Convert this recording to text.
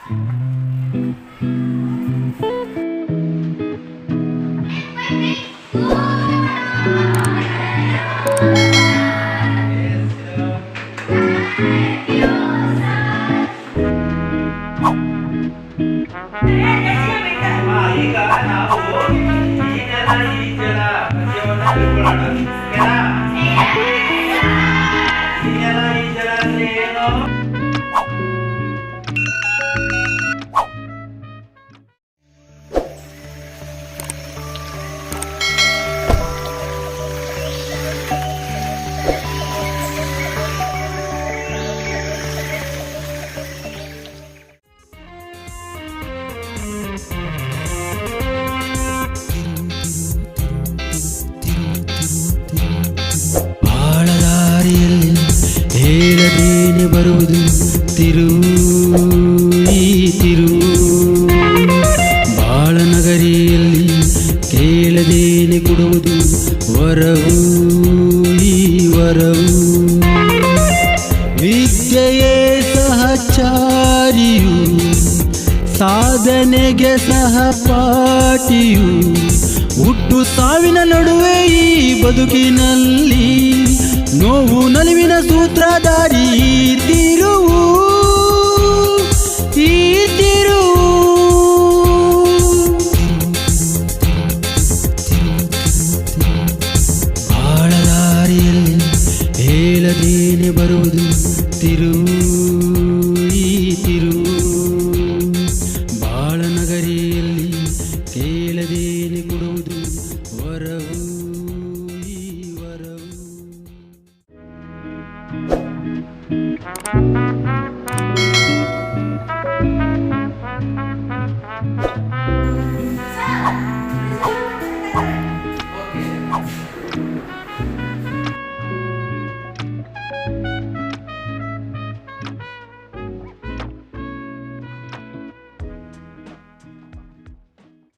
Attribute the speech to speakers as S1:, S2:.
S1: ಈಗ ನಾವು ಈ ಜನ ಈ ಜನ ಪದ್ಯವನ್ನ ತಿಳ್ಕೊಳ್ಳೋಣ. ಈ ಜನ ಅಂದ್ರೆ ಏನು?
S2: ಹೇಳದೇನೆ ಬರುವುದು ತಿರುವು ಈ ತಿರುವು, ಬಾಳನಗರಿಯಲ್ಲಿ ಕೇಳದೇನೆ ಕೊಡುವುದು ವರವು ಈ ವರವು. ವಿದ್ಯೆಯೇ ಸಹಚಾರಿಯು, ಸಾಧನೆಗೆ ಸಹಪಾಠಿಯು, ಹುಟ್ಟು ಸಾವಿನ ನಡುವೆ ಈ ಬದುಕಿನಲ್ಲಿ ನೋವು ನಲಿವಿನ ಸೂತ್ರಧಾರಿ ತಿರುವು ಈ ತಿರುವು. ಬಾಳದಾರಿಯಲ್ಲಿ ಹೇಳದೇನೆ ಬರುವುದು ತಿರುವು.